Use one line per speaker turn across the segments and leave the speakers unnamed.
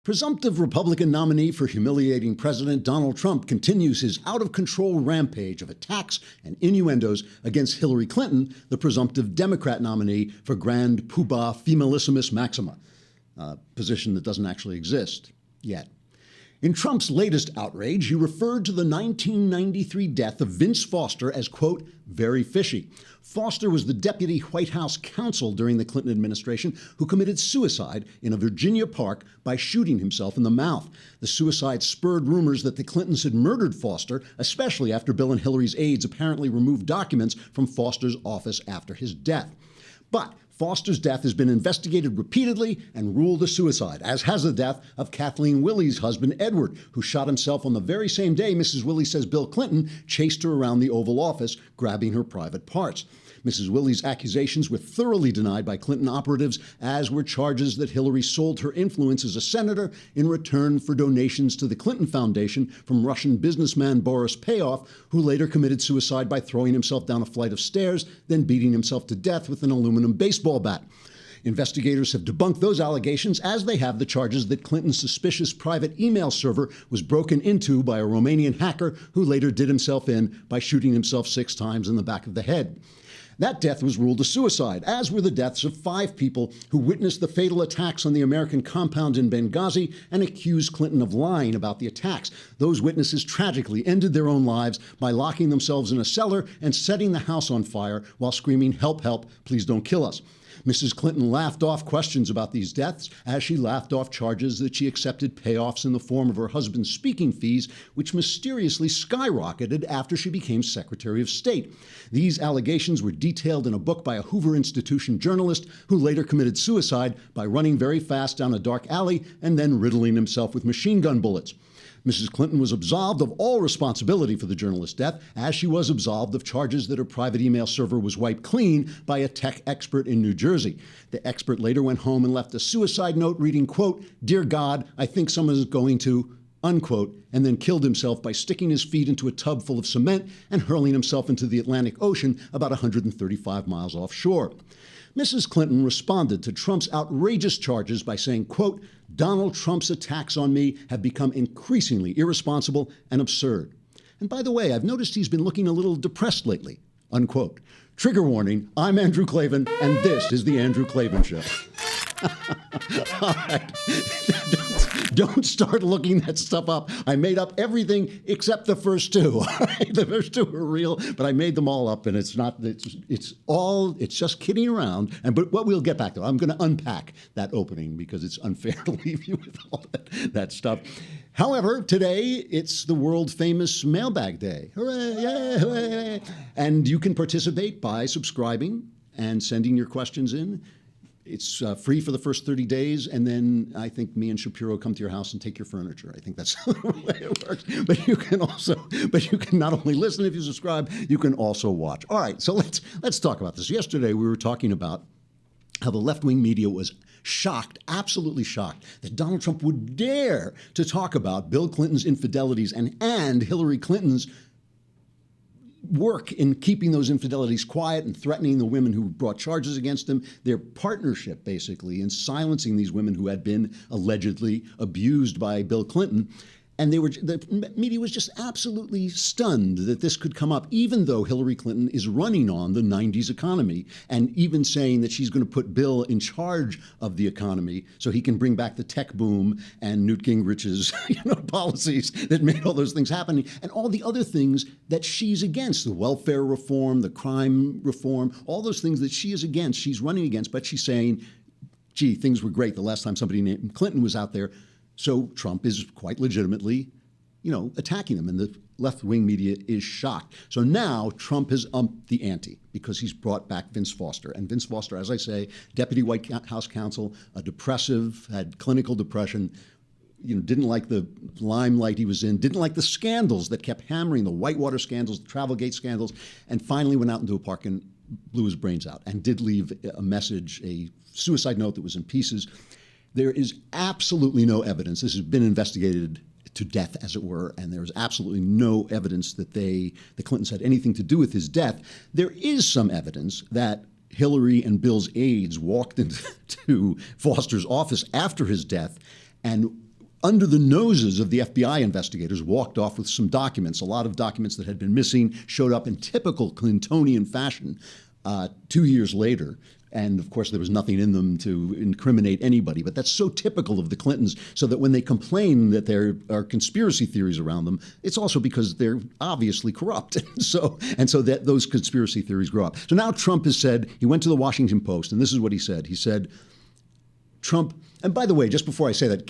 Presumptive Republican nominee for humiliating President Donald Trump continues his out-of-control rampage of attacks and innuendos against Hillary Clinton, the presumptive Democrat nominee for Grand Poobah Femalissimus Maxima, a position that doesn't actually exist yet. In Trump's latest outrage, he referred to the 1993 death of Vince Foster as, quote, very fishy. Foster was the deputy White House counsel during the Clinton administration who committed suicide in a Virginia park by shooting himself in the mouth. The suicide spurred rumors that the Clintons had murdered Foster, especially after Bill and Hillary's aides apparently removed documents from Foster's office after his death. But Foster's death has been investigated repeatedly and ruled a suicide, as has the death of Kathleen Willey's husband, Edward, who shot himself on the very same day Mrs. Willey says Bill Clinton chased her around the Oval Office, grabbing her private parts. Mrs. Willey's accusations were thoroughly denied by Clinton operatives, as were charges that Hillary sold her influence as a senator in return for donations to the Clinton Foundation from Russian businessman Boris Payoff, who later committed suicide by throwing himself down a flight of stairs, then beating himself to death with an aluminum baseball bat. Investigators have debunked those allegations, as they have the charges that Clinton's suspicious private email server was broken into by a Romanian hacker who later did himself in by shooting himself 6 times in the back of the head. That death was ruled a suicide, as were the deaths of 5 people who witnessed the fatal attacks on the American compound in Benghazi and accused Clinton of lying about the attacks. Those witnesses tragically ended their own lives by locking themselves in a cellar and setting the house on fire while screaming, "Help, help, please don't kill us." Mrs. Clinton laughed off questions about these deaths, as she laughed off charges that she accepted payoffs in the form of her husband's speaking fees, which mysteriously skyrocketed after she became Secretary of State. These allegations were detailed in a book by a Hoover Institution journalist who later committed suicide by running very fast down a dark alley and then riddling himself with machine gun bullets. Mrs. Clinton was absolved of all responsibility for the journalist's death, as she was absolved of charges that her private email server was wiped clean by a tech expert in New Jersey. The expert later went home and left a suicide note reading, quote, "Dear God, I think someone is going to," unquote, and then killed himself by sticking his feet into a tub full of cement and hurling himself into the Atlantic Ocean about 135 miles offshore. Mrs. Clinton responded to Trump's outrageous charges by saying, quote, "Donald Trump's attacks on me have become increasingly irresponsible and absurd. And by the way, I've noticed he's been looking a little depressed lately," unquote. Trigger warning, I'm Andrew Klavan, and this is The Andrew Klavan Show. All right. Don't start looking that stuff up. I made up everything except the first 2. All right? The first 2 are real, but I made them all up, and it's just kidding around. But what we'll get back to, I'm going to unpack that opening because it's unfair to leave you with all that stuff. However, today it's the world famous mailbag day. Hooray! Yay! Hooray! And you can participate by subscribing and sending your questions in. It's free for the first 30 days, and then I think me and Shapiro come to your house and take your furniture. I think that's the way it works. But you can not only listen if you subscribe, you can also watch. All right, so let's talk about this. Yesterday we were talking about how the left-wing media was shocked, absolutely shocked, that Donald Trump would dare to talk about Bill Clinton's infidelities and Hillary Clinton's work in keeping those infidelities quiet and threatening the women who brought charges against him, their partnership, basically, in silencing these women who had been allegedly abused by Bill Clinton. And the media was just absolutely stunned that this could come up, even though Hillary Clinton is running on the 90s economy and even saying that she's going to put Bill in charge of the economy so he can bring back the tech boom and Newt Gingrich's policies that made all those things happen, and all the other things that she's against, the welfare reform, the crime reform, all those things that she is against, she's running against, but she's saying, gee, things were great the last time somebody named Clinton was out there. So Trump is quite legitimately, attacking them, and the left-wing media is shocked. So now Trump has upped the ante because he's brought back Vince Foster. And Vince Foster, as I say, deputy White House counsel, a depressive, had clinical depression, didn't like the limelight he was in, didn't like the scandals that kept hammering, the Whitewater scandals, the Travelgate scandals, and finally went out into a park and blew his brains out and did leave a message, a suicide note that was in pieces. There is absolutely no evidence. This has been investigated to death, as it were, and there is absolutely no evidence that the Clintons had anything to do with his death. There is some evidence that Hillary and Bill's aides walked into Foster's office after his death and under the noses of the FBI investigators, walked off with some documents. A lot of documents that had been missing showed up in typical Clintonian fashion 2 years later. And of course, there was nothing in them to incriminate anybody. But that's so typical of the Clintons, so that when they complain that there are conspiracy theories around them, it's also because they're obviously corrupt. so that those conspiracy theories grow up. So now Trump has said, he went to the Washington Post, and this is what he said. He said, Trump, and by the way, just before I say that,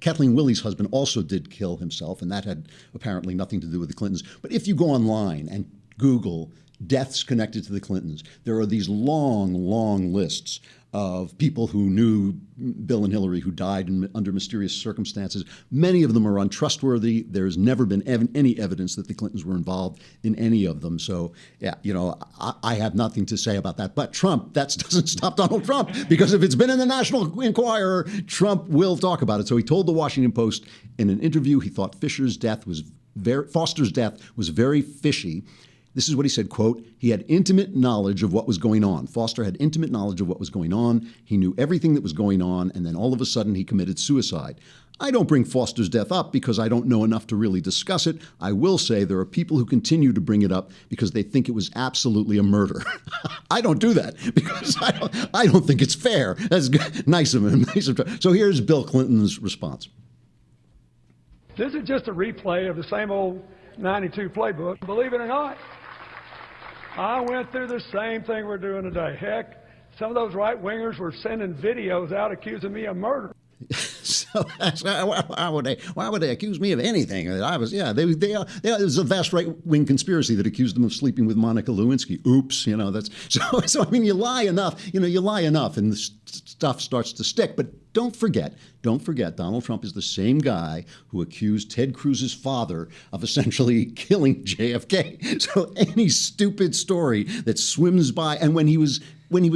Kathleen Willie's husband also did kill himself, and that had apparently nothing to do with the Clintons. But if you go online and Google deaths connected to the Clintons, there are these long, long lists of people who knew Bill and Hillary who died under mysterious circumstances. Many of them are untrustworthy. There's never been any evidence that the Clintons were involved in any of them. So, yeah, I have nothing to say about that. But Trump, that doesn't stop Donald Trump, because if it's been in the National Enquirer, Trump will talk about it. So he told the Washington Post in an interview he thought Foster's death was very fishy. This is what he said, quote, he had intimate knowledge of what was going on. Foster had intimate knowledge of what was going on. He knew everything that was going on, and then all of a sudden he committed suicide. I don't bring Foster's death up because I don't know enough to really discuss it. I will say there are people who continue to bring it up because they think it was absolutely a murder. I don't do that because I don't think it's fair. That's nice of him. So here's Bill Clinton's response.
This is just a replay of the same old 92 playbook. Believe it or not, I went through the same thing we're doing today. Heck, some of those right-wingers were sending videos out accusing me of murder.
So why would they accuse me of anything? I was, there's a vast right-wing conspiracy that accused them of sleeping with Monica Lewinsky. Oops, that's so. I mean, you lie enough, and the stuff starts to stick. But don't forget, Donald Trump is the same guy who accused Ted Cruz's father of essentially killing JFK. So any stupid story that swims by, and when he was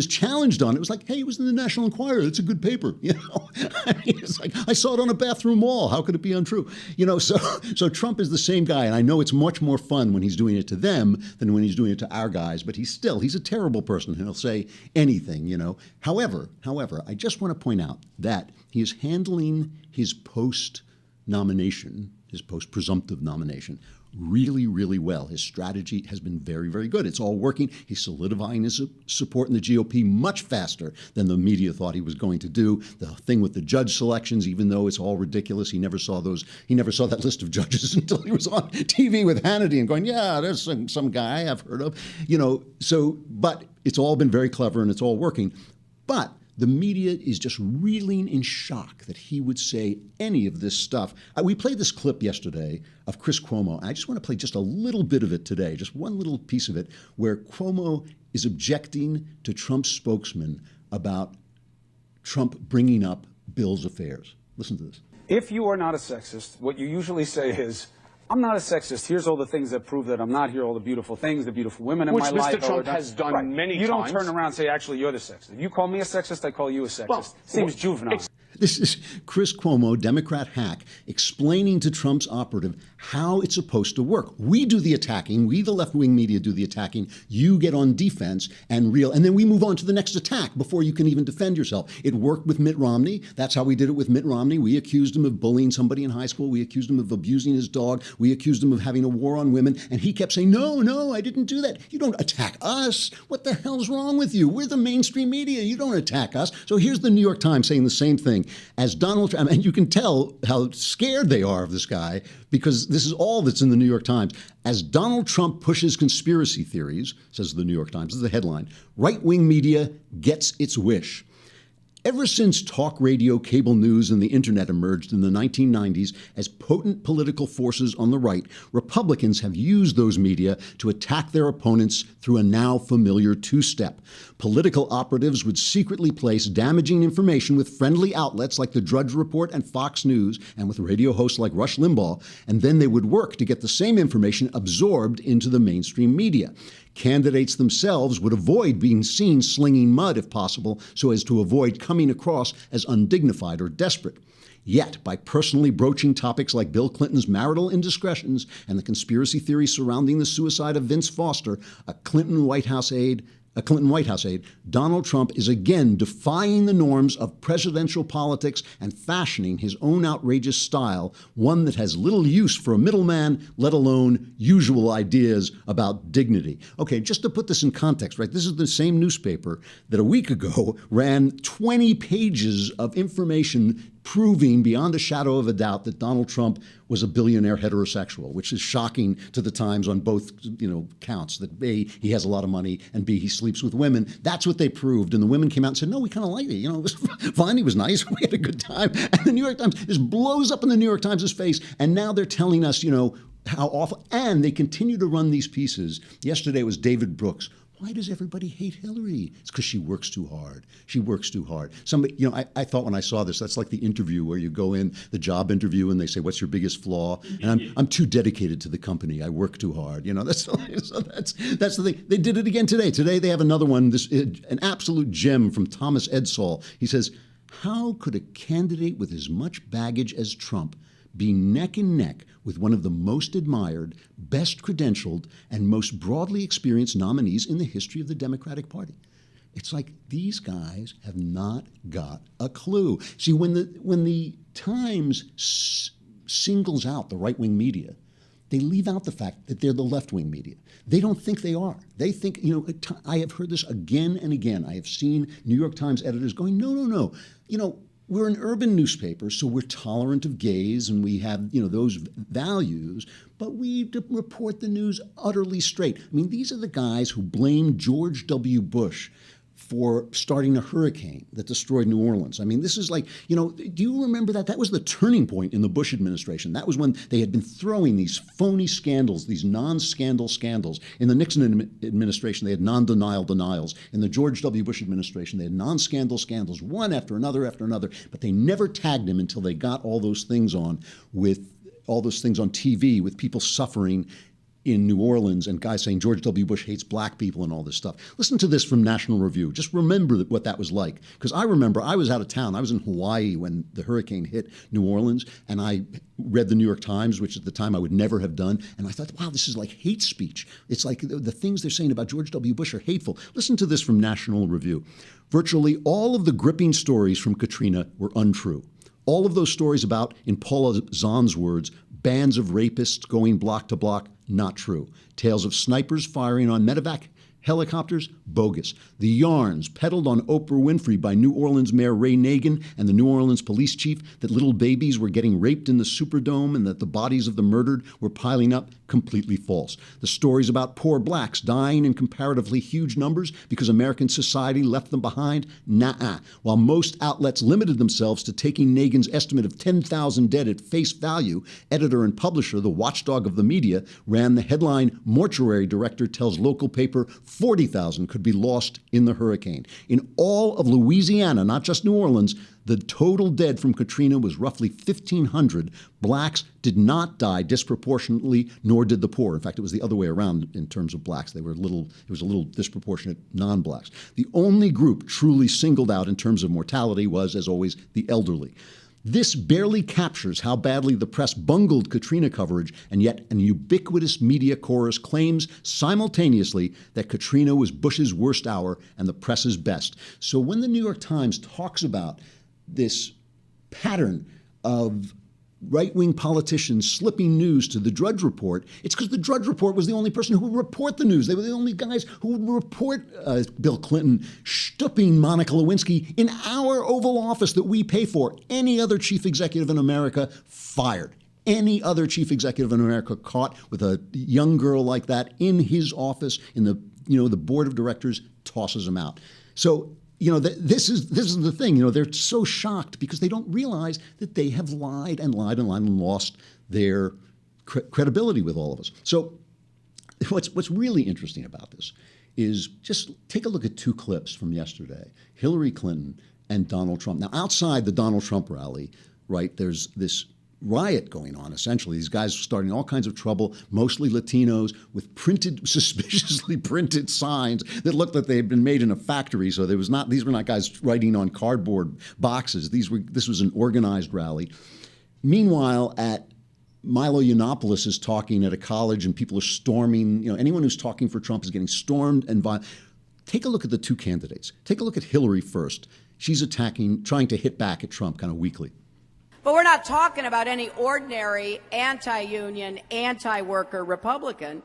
challenged on it, was like, hey, it was in the National Enquirer. It's a good paper. I mean, it's like, I saw it on a bathroom wall. How could it be untrue? So Trump is the same guy. And I know it's much more fun when he's doing it to them than when he's doing it to our guys. But he's a terrible person. He'll say anything, However, I just want to point out that he is handling his post-presumptive nomination, really, really well. His strategy has been very, very good. It's all working. He's solidifying his support in the GOP much faster than the media thought he was going to do. The thing with the judge selections, even though it's all ridiculous, he never saw that list of judges until he was on TV with Hannity and going, yeah, there's some guy I've heard of, but it's all been very clever and it's all working. But the media is just reeling in shock that he would say any of this stuff. We played this clip yesterday of Chris Cuomo. I just want to play just a little bit of it today, just one little piece of it, where Cuomo is objecting to Trump's spokesman about Trump bringing up Bill's affairs. Listen to this.
If you are not a sexist, what you usually say is, I'm not a sexist. Here's all the things that prove that I'm not. Here are all the beautiful things, the beautiful women in my life.
Which Mr. Trump has done many times.
You don't turn around and say, actually, you're the sexist. If you call me a sexist, I call you a sexist. Seems juvenile.
This is Chris Cuomo, Democrat hack, explaining to Trump's operative how it's supposed to work. We do the attacking. We, the left-wing media, do the attacking. You get on defense and then we move on to the next attack before you can even defend yourself. It worked with Mitt Romney. That's how we did it with Mitt Romney. We accused him of bullying somebody in high school. We accused him of abusing his dog. We accused him of having a war on women. And he kept saying, no, I didn't do that. You don't attack us. What the hell's wrong with you? We're the mainstream media. You don't attack us. So here's the New York Times saying the same thing. As Donald Trump, and you can tell how scared they are of this guy because this is all that's in the New York Times. As Donald Trump pushes conspiracy theories, says the New York Times, this is the headline, right-wing media gets its wish. Ever since talk radio, cable news, and the internet emerged in the 1990s as potent political forces on the right, Republicans have used those media to attack their opponents through a now familiar two-step. Political operatives would secretly place damaging information with friendly outlets like the Drudge Report and Fox News, and with radio hosts like Rush Limbaugh, and then they would work to get the same information absorbed into the mainstream media. Candidates themselves would avoid being seen slinging mud if possible, so as to avoid coming across as undignified or desperate. Yet, by personally broaching topics like Bill Clinton's marital indiscretions and the conspiracy theory surrounding the suicide of Vince Foster, a Clinton White House aide, a Clinton White House aide, Donald Trump is again defying the norms of presidential politics and fashioning his own outrageous style, one that has little use for a middleman, let alone usual ideas about dignity. Okay, just to put this in context, right? This is the same newspaper that a week ago ran 20 pages of information proving beyond a shadow of a doubt that Donald Trump was a billionaire heterosexual, which is shocking to the Times on both, counts, that A, he has a lot of money, and B, he sleeps with women. That's what they proved. And the women came out and said, no, we kind of liked it. It was fine. He was nice. We had a good time. And the New York Times just blows up in the New York Times' face. And now they're telling us, how awful. And they continue to run these pieces. Yesterday was David Brooks. Why does everybody hate Hillary? It's because she works too hard. She works too hard. Somebody, I thought when I saw this, that's like the interview where you go in, the job interview, and they say, "What's your biggest flaw?" And I'm too dedicated to the company. I work too hard. That's the thing. They did it again today. Today they have another one. An absolute gem from Thomas Edsall. He says, "How could a candidate with as much baggage as Trump be neck and neck with one of the most admired, best credentialed, and most broadly experienced nominees in the history of the Democratic Party?" It's like these guys have not got a clue. See, when the Times singles out the right-wing media, they leave out the fact that they're the left-wing media. They don't think they are. They think, I have heard this again and again. I have seen New York Times editors going, no. We're an urban newspaper, so we're tolerant of gays and we have, those values, but we report the news utterly straight. I mean, these are the guys who blamed George W. Bush for starting a hurricane that destroyed New Orleans. I mean, this is like, do you remember that? That was the turning point in the Bush administration. That was when they had been throwing these phony scandals, these non-scandal scandals. In the Nixon administration, they had non-denial denials. In the George W. Bush administration, they had non-scandal scandals, one after another, but they never tagged him until they got all those things on TV with people suffering in New Orleans and guys saying George W. Bush hates black people and all this stuff. Listen to this from National Review. Just remember what that was like. Because I remember I was out of town. I was in Hawaii when the hurricane hit New Orleans, and I read the New York Times, which at the time I would never have done. And I thought, wow, this is like hate speech. It's like the things they're saying about George W. Bush are hateful. Listen to this from National Review. Virtually all of the gripping stories from Katrina were untrue. All of those stories about, in Paula Zahn's words, bands of rapists going block to block, not true. Tales of snipers firing on medevac helicopters, bogus. The yarns peddled on Oprah Winfrey by New Orleans Mayor Ray Nagin and the New Orleans police chief that little babies were getting raped in the Superdome and that the bodies of the murdered were piling up, completely false. The stories about poor blacks dying in comparatively huge numbers because American society left them behind, nah. While most outlets limited themselves to taking Nagin's estimate of 10,000 dead at face value, editor and publisher, the watchdog of the media, ran the headline, "Mortuary Director Tells Local Paper 40,000 could be lost in the hurricane." In all of Louisiana, not just New Orleans, the total dead from Katrina was roughly 1,500. Blacks did not die disproportionately, nor did the poor. In fact, it was the other way around in terms of blacks. It was a little disproportionate non-blacks. The only group truly singled out in terms of mortality was, as always, the elderly. This barely captures how badly the press bungled Katrina coverage, and yet an ubiquitous media chorus claims simultaneously that Katrina was Bush's worst hour and the press's best. So when the New York Times talks about this pattern of right-wing politicians slipping news to the Drudge Report, it's because the Drudge Report was the only person who would report the news. They were the only guys who would report Bill Clinton stooping Monica Lewinsky in our Oval Office that we pay for. Any other chief executive in America fired. Any other chief executive in America caught with a young girl like that in his office, in the board of directors, tosses him out. So this is the thing. They're so shocked because they don't realize that they have lied and lost their credibility with all of us. So what's really interesting about this is just take a look at two clips from yesterday: Hillary Clinton and Donald Trump. Now, outside the Donald Trump rally, right, there's this riot going on, essentially. These guys starting all kinds of trouble, mostly Latinos, with suspiciously printed signs that looked like they had been made in a factory. So these were not guys writing on cardboard boxes. This was an organized rally. Meanwhile, Milo Yiannopoulos is talking at a college and people are storming. Anyone who's talking for Trump is getting stormed and violent. take a look at the two candidates. Take a look at Hillary first. She's trying to hit back at Trump kind of weakly.
But we're not talking about any ordinary anti-union, anti-worker Republican.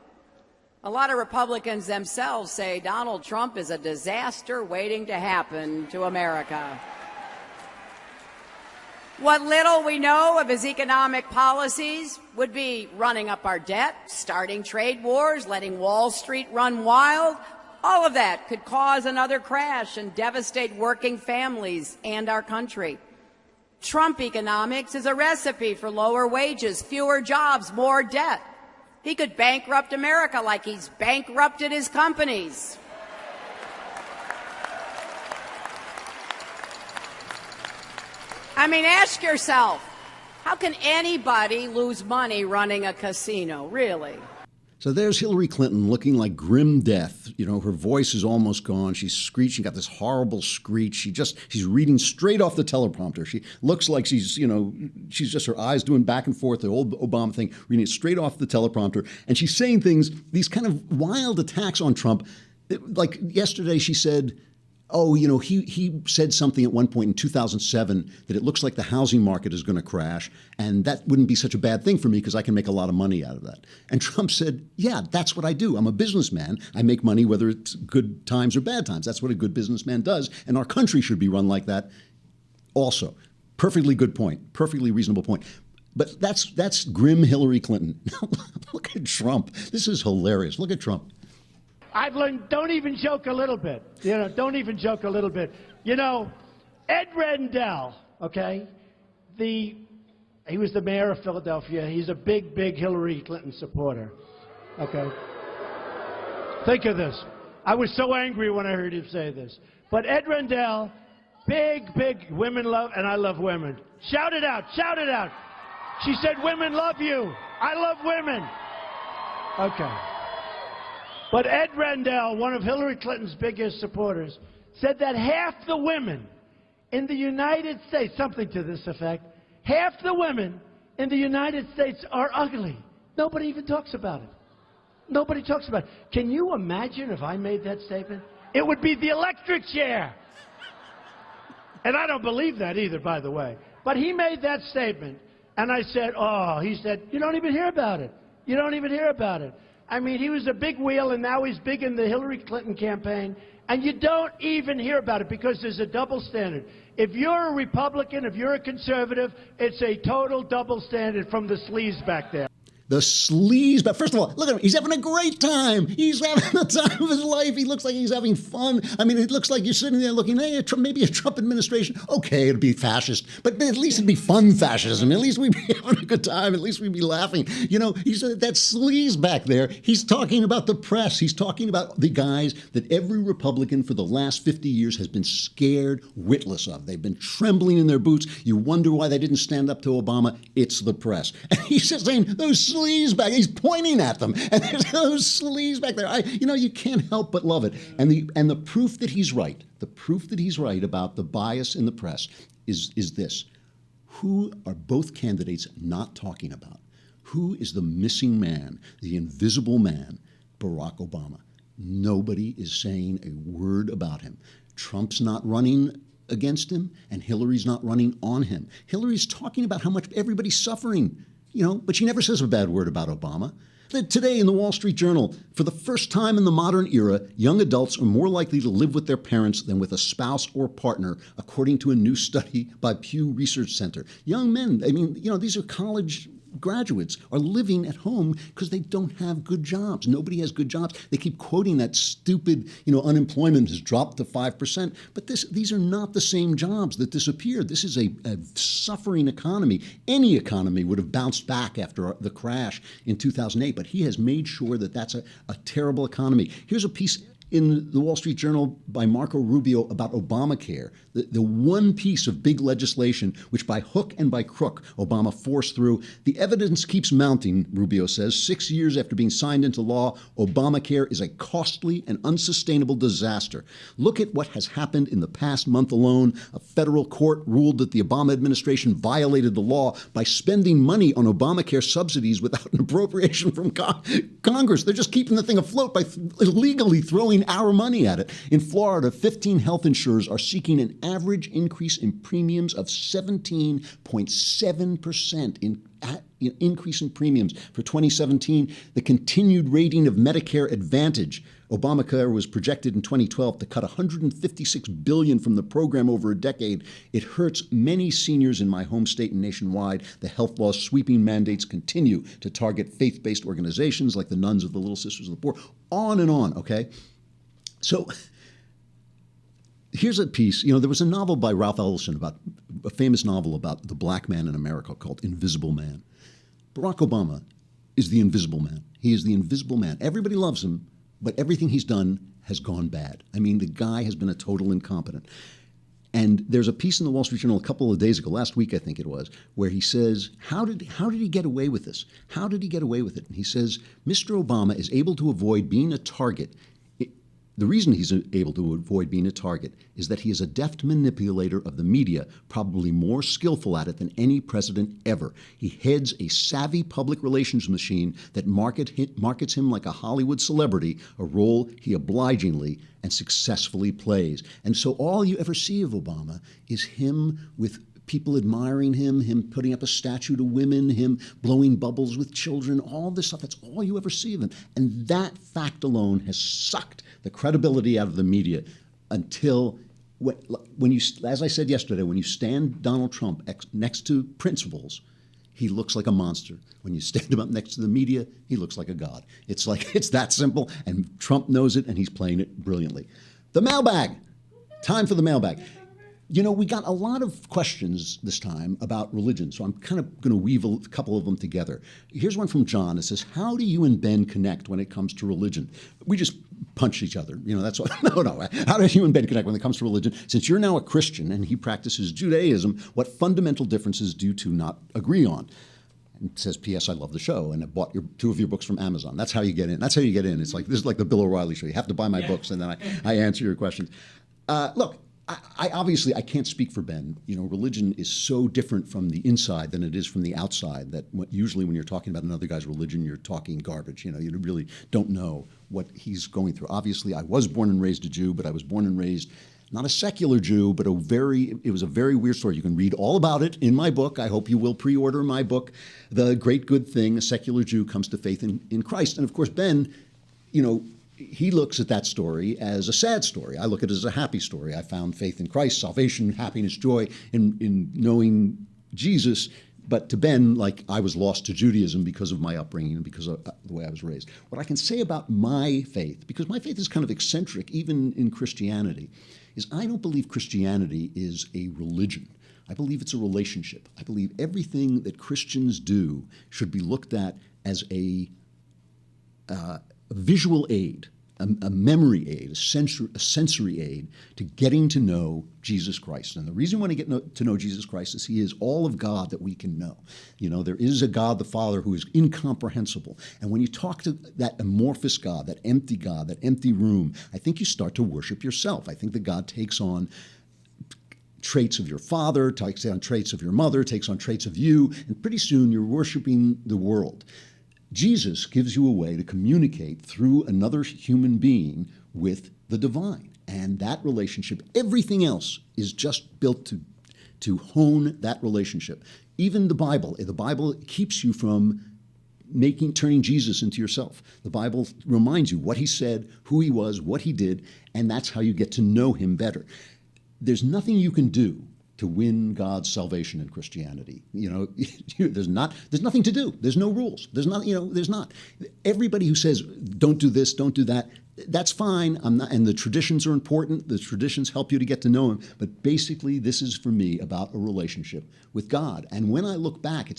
A lot of Republicans themselves say Donald Trump is a disaster waiting to happen to America. What little we know of his economic policies would be running up our debt, starting trade wars, letting Wall Street run wild. All of that could cause another crash and devastate working families and our country. Trump economics is a recipe for lower wages, fewer jobs, more debt. He could bankrupt America like he's bankrupted his companies. I mean, ask yourself, how can anybody lose money running a casino, really?
So there's Hillary Clinton looking like grim death. You know, her voice is almost gone. She's screeching, got this horrible screech. She's reading straight off the teleprompter. She looks like she's just her eyes doing back and forth, the old Obama thing, reading it straight off the teleprompter. And she's saying things, these kind of wild attacks on Trump. Like yesterday she said, oh, you know, he said something at one point in 2007 that it looks like the housing market is going to crash, and that wouldn't be such a bad thing for me because I can make a lot of money out of that. And Trump said, yeah, that's what I do. I'm a businessman. I make money whether it's good times or bad times. That's what a good businessman does, and our country should be run like that also. Perfectly good point. Perfectly reasonable point. But that's grim Hillary Clinton. Look at Trump. This is hilarious. Look at Trump.
I've learned, don't even joke a little bit. You know, don't even joke a little bit. You know, Ed Rendell, okay, he was the mayor of Philadelphia. He's a big, big Hillary Clinton supporter, okay? Think of this. I was so angry when I heard him say this. But Ed Rendell, big, big women love, and I love women. Shout it out, shout it out. She said, women love you. I love women. Okay. But Ed Rendell, one of Hillary Clinton's biggest supporters, said that half the women in the United States, something to this effect, half the women in the United States are ugly. Nobody even talks about it. Nobody talks about it. Can you imagine if I made that statement? It would be the electric chair. And I don't believe that either, by the way. But he made that statement, and I said, oh, he said, you don't even hear about it. You don't even hear about it. I mean, he was a big wheel, and now he's big in the Hillary Clinton campaign, and you don't even hear about it because there's a double standard. If you're a Republican, if you're a conservative, it's a total double standard from the sleaze back there.
The sleaze, but first of all, look at him. He's having a great time. He's having the time of his life. He looks like he's having fun. I mean, it looks like you're sitting there looking, hey, maybe a Trump administration. Okay, it'd be fascist, but at least it'd be fun fascism. At least we'd be having a good time. At least we'd be laughing. You know, he's that sleaze back there. He's talking about the press. He's talking about the guys that every Republican for the last 50 years has been scared witless of. They've been trembling in their boots. You wonder why they didn't stand up to Obama. It's the press. And he's just saying, those sleaze back. He's pointing at them, and there's those sleaze back there. You can't help but love it. And the proof that he's right, about the bias in the press is this: who are both candidates not talking about? Who is the missing man, the invisible man? Barack Obama. Nobody is saying a word about him. Trump's not running against him, and Hillary's not running on him. Hillary's talking about how much everybody's suffering. But she never says a bad word about Obama. Today in the Wall Street Journal, for the first time in the modern era, young adults are more likely to live with their parents than with a spouse or partner, according to a new study by Pew Research Center. Young men, these are college graduates, are living at home because they don't have good jobs. Nobody has good jobs. They keep quoting that stupid, unemployment has dropped to 5%. But these are not the same jobs that disappeared. This is a suffering economy. Any economy would have bounced back after the crash in 2008. But he has made sure that that's a terrible economy. Here's a piece in the Wall Street Journal by Marco Rubio about Obamacare, the one piece of big legislation which by hook and by crook Obama forced through. The evidence keeps mounting, Rubio says. 6 years after being signed into law, Obamacare is a costly and unsustainable disaster. Look at what has happened in the past month alone. A federal court ruled that the Obama administration violated the law by spending money on Obamacare subsidies without an appropriation from Congress. They're just keeping the thing afloat by illegally throwing throwing our money at it. In Florida, 15 health insurers are seeking an average increase in premiums of 17.7% increase in premiums for 2017. The continued rating of Medicare Advantage. Obamacare was projected in 2012 to cut $156 billion from the program over a decade. It hurts many seniors in my home state and nationwide. The health law's sweeping mandates continue to target faith-based organizations like the Nuns of the Little Sisters of the Poor. On and on, okay? So here's a piece. There was a novel by Ralph Ellison, a famous novel about the black man in America called Invisible Man. Barack Obama is the invisible man. He is the invisible man. Everybody loves him, but everything he's done has gone bad. I mean, the guy has been a total incompetent. And there's a piece in the Wall Street Journal a couple of days ago, last week I think it was, where he says, how did he get away with this? How did he get away with it? And he says, Mr. Obama is able to avoid being a target. The reason he's able to avoid being a target is that he is a deft manipulator of the media, probably more skillful at it than any president ever. He heads a savvy public relations machine that markets him like a Hollywood celebrity, a role he obligingly and successfully plays. And so all you ever see of Obama is him with people admiring him putting up a statue to women, him blowing bubbles with children, all this stuff. That's all you ever see of him. And that fact alone has sucked the credibility out of the media until, when you, as I said yesterday, when you stand Donald Trump next to principles, he looks like a monster. When you stand him up next to the media, he looks like a god. It's that simple, and Trump knows it, and he's playing it brilliantly. The mailbag. Time for the mailbag. We got a lot of questions this time about religion, so I'm kind of going to weave a couple of them together. Here's one from John. It says, how do you and Ben connect when it comes to religion? We just punch each other. That's what, no. How do you and Ben connect when it comes to religion? Since you're now a Christian and he practices Judaism, what fundamental differences do you two not agree on? And it says, P.S. I love the show, and I bought two of your books from Amazon. That's how you get in. This is like the Bill O'Reilly show. You have to buy my books, and then I answer your questions. Look, I obviously can't speak for Ben. Religion is so different from the inside than it is from the outside that usually when you're talking about another guy's religion, you're talking garbage. You really don't know what he's going through. Obviously, I was born and raised a Jew, but I was born and raised not a secular Jew, but it was a very weird story. You can read all about it in my book. I hope you will pre-order my book, The Great Good Thing, A Secular Jew Comes to Faith in Christ. And of course, Ben, he looks at that story as a sad story. I look at it as a happy story. I found faith in Christ, salvation, happiness, joy in knowing Jesus. But to Ben, I was lost to Judaism because of my upbringing and because of the way I was raised. What I can say about my faith, because my faith is kind of eccentric, even in Christianity, is I don't believe Christianity is a religion. I believe it's a relationship. I believe everything that Christians do should be looked at as a visual aid, a memory aid, a sensory aid to getting to know Jesus Christ. And the reason we want to get to know Jesus Christ is he is all of God that we can know. There is a God the Father who is incomprehensible. And when you talk to that amorphous God, that empty room, I think you start to worship yourself. I think that God takes on traits of your father, takes on traits of your mother, takes on traits of you, and pretty soon you're worshiping the world. Jesus gives you a way to communicate through another human being with the divine. And that relationship, everything else is just built to hone that relationship. Even the Bible keeps you from turning Jesus into yourself. The Bible reminds you what he said, who he was, what he did, and that's how you get to know him better. There's nothing you can do to win God's salvation in Christianity. There's nothing to do. There's no rules. There's not. Everybody who says, don't do this, don't do that, that's fine. And the traditions are important. The traditions help you to get to know him. But basically, this is for me about a relationship with God. And when I look back, I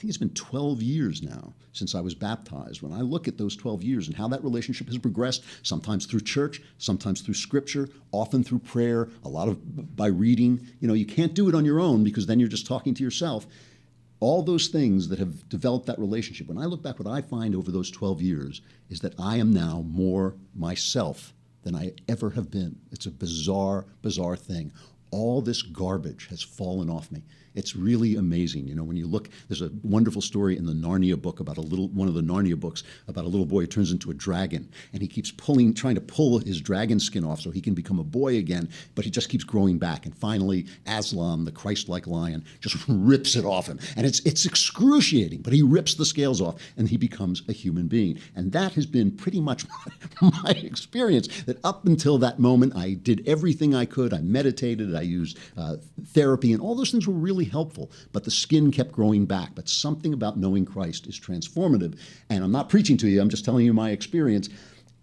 think it's been 12 years now since I was baptized. When I look at those 12 years and how that relationship has progressed, sometimes through church, sometimes through scripture, often through prayer, a lot of by reading. You can't do it on your own because then you're just talking to yourself. All those things that have developed that relationship. When I look back, what I find over those 12 years is that I am now more myself than I ever have been. It's a bizarre, bizarre thing. All this garbage has fallen off me. It's really amazing. You know, when you look, there's a wonderful story in the Narnia book about one of the Narnia books about a little boy who turns into a dragon, and he keeps trying to pull his dragon skin off so he can become a boy again, but he just keeps growing back. And finally, Aslan, the Christ-like lion, just rips it off him. And it's excruciating, but he rips the scales off and he becomes a human being. And that has been pretty much my experience, that up until that moment, I did everything I could. I meditated, I used therapy, and all those things were really helpful. But the skin kept growing back. But something about knowing Christ is transformative. And I'm not preaching to you, I'm just telling you my experience.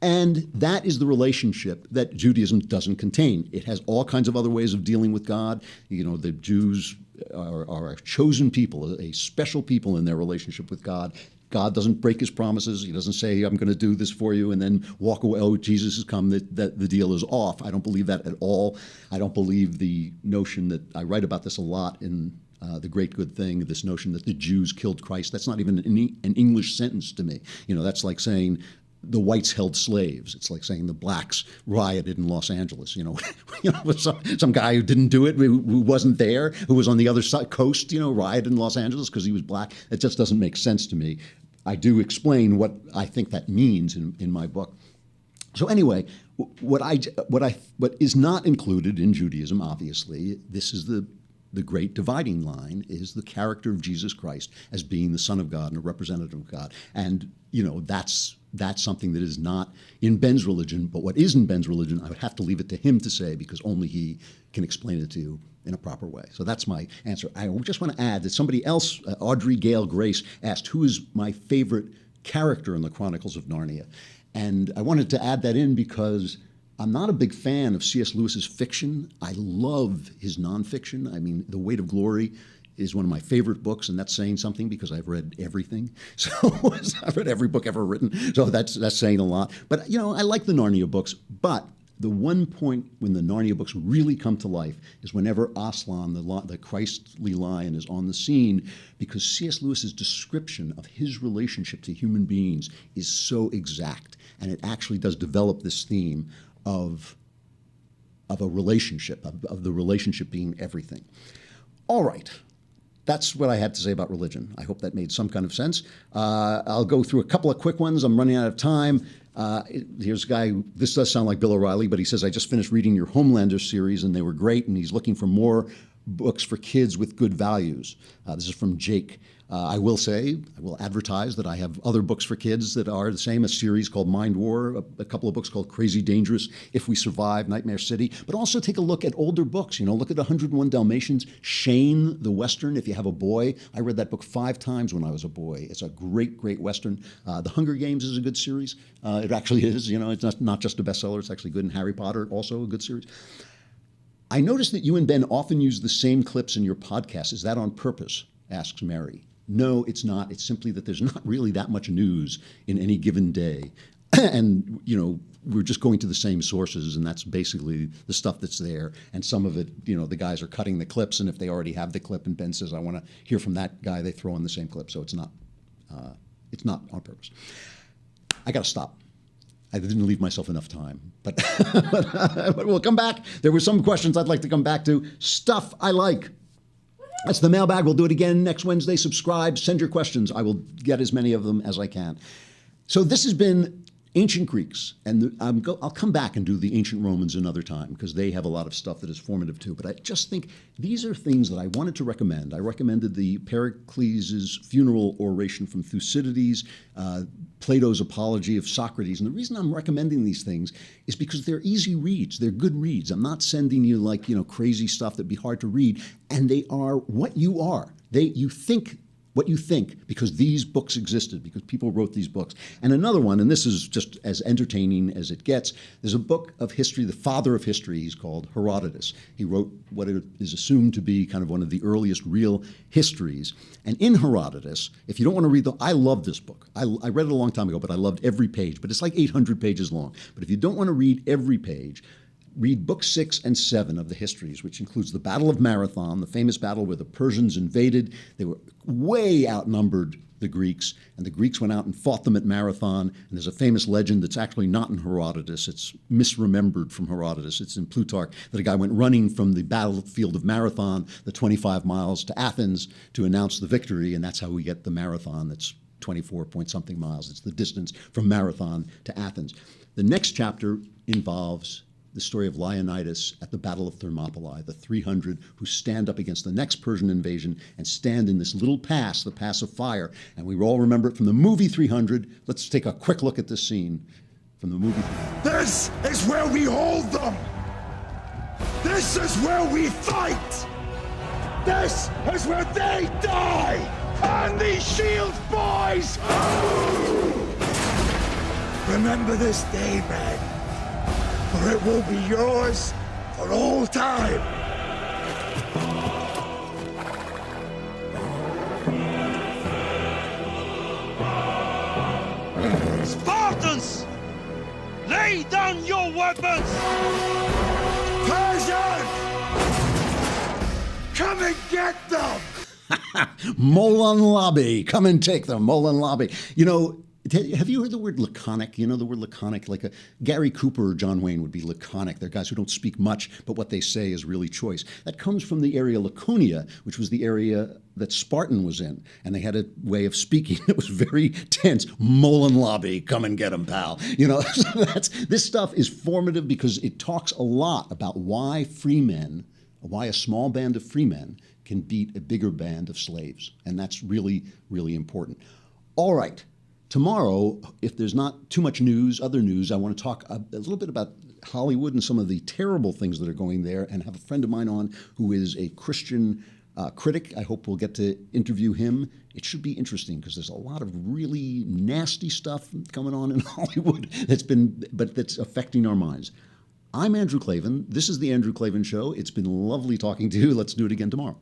And that is the relationship that Judaism doesn't contain. It has all kinds of other ways of dealing with God. You know, the Jews are a chosen people, a special people in their relationship with God. God doesn't break his promises. He doesn't say, I'm going to do this for you, and then walk away. Oh, Jesus has come, that the deal is off. I don't believe that at all. I don't believe the notion that, I write about this a lot in The Great Good Thing, this notion that the Jews killed Christ. That's not even an English sentence to me. You know, that's like saying the whites held slaves. It's like saying the blacks rioted in Los Angeles. You know, some guy who didn't do it, who wasn't there, who was on the other side coast, you know, rioted in Los Angeles because he was black. It just doesn't make sense to me. I do explain what I think that means in my book. So anyway, what is not included in Judaism, obviously, this is the great dividing line, is the character of Jesus Christ as being the Son of God and a representative of God. And, you know, that's something that is not in Ben's religion, but what is in Ben's religion, I would have to leave it to him to say, because only he can explain it to you in a proper way. So that's my answer. I just want to add that somebody else, Audrey Gale Grace, asked, who is my favorite character in the Chronicles of Narnia? And I wanted to add that in because I'm not a big fan of C.S. Lewis's fiction. I love his nonfiction. I mean, The Weight of Glory is one of my favorite books, and that's saying something because I've read everything. So I've read every book ever written, so that's saying a lot. But, you know, I like the Narnia books, but the one point when the Narnia books really come to life is whenever Aslan, the Christly lion, is on the scene, because C.S. Lewis's description of his relationship to human beings is so exact, and it actually does develop this theme of a relationship, of the relationship being everything. All right. That's what I had to say about religion. I hope that made some kind of sense. I'll go through a couple of quick ones. I'm running out of time. Here's a guy, this does sound like Bill O'Reilly, but he says, I just finished reading your Homelander series and they were great, and he's looking for more books for kids with good values. This is from Jake. I will advertise that I have other books for kids that are the same, a series called Mind War, a couple of books called Crazy Dangerous, If We Survive, Nightmare City, but also take a look at older books. You know, look at 101 Dalmatians, Shane, the Western, if you have a boy. I read that book 5 times when I was a boy. It's a great, great Western. The Hunger Games is a good series. It actually is, you know, it's not just a bestseller, it's actually good. And Harry Potter, also a good series. I noticed that you and Ben often use the same clips in your podcast. Is that on purpose? Asks Mary. No, it's not. It's simply that there's not really that much news in any given day. And, you know, we're just going to the same sources, and that's basically the stuff that's there. And some of it, you know, the guys are cutting the clips, and if they already have the clip and Ben says, I want to hear from that guy, they throw in the same clip. So it's not on purpose. I got to stop. I didn't leave myself enough time, but we'll come back. There were some questions I'd like to come back to. Stuff I like. That's the mailbag. We'll do it again next Wednesday. Subscribe, send your questions. I will get as many of them as I can. So this has been Ancient Greeks, and I'll come back and do the Ancient Romans another time because they have a lot of stuff that is formative too. But I just think these are things that I wanted to recommend. I recommended the Pericles' funeral oration from Thucydides, Plato's Apology of Socrates. And the reason I'm recommending these things is because they're easy reads. They're good reads. I'm not sending you like, you know, crazy stuff that'd be hard to read. And they are what you are. You think what you think, because these books existed, because people wrote these books. And another one, and this is just as entertaining as it gets, there's a book of history, the father of history, he's called Herodotus. He wrote what is assumed to be kind of one of the earliest real histories. And in Herodotus, if you don't want to read I love this book. I read it a long time ago, but I loved every page. But it's like 800 pages long. But if you don't want to read every page, read books 6 and 7 of the histories, which includes the Battle of Marathon, the famous battle where the Persians invaded. They were way outnumbered the Greeks, and the Greeks went out and fought them at Marathon. And there's a famous legend that's actually not in Herodotus. It's misremembered from Herodotus. It's in Plutarch, that a guy went running from the battlefield of Marathon, the 25 miles to Athens, to announce the victory, and that's how we get the marathon that's 24 point something miles. It's the distance from Marathon to Athens. The next chapter involves the story of Leonidas at the Battle of Thermopylae, the 300 who stand up against the next Persian invasion and stand in this little pass, the Pass of Fire. And we all remember it from the movie 300. Let's take a quick look at this scene from the movie 300.
This is where we hold them! This is where we fight! This is where they die! And these shields, boys! Remember this day, man, for it will be yours for all time.
Spartans! Lay down your weapons!
Persians! Come and get them!
Molon Lobby, come and take them, Molon Lobby. You know, have you heard the word laconic? You know the word laconic? Like Gary Cooper or John Wayne would be laconic. They're guys who don't speak much, but what they say is really choice. That comes from the area Laconia, which was the area that Spartan was in. And they had a way of speaking that was very tense. Molon Lobby, come and get them, pal. You know, so this stuff is formative because it talks a lot about why a small band of free men can beat a bigger band of slaves. And that's really, really important. All right. Tomorrow, if there's not too much news, other news, I want to talk a little bit about Hollywood and some of the terrible things that are going there, and have a friend of mine on who is a Christian critic. I hope we'll get to interview him. It should be interesting because there's a lot of really nasty stuff coming on in Hollywood that's affecting our minds. I'm Andrew Klavan. This is The Andrew Klavan Show. It's been lovely talking to you. Let's do it again tomorrow.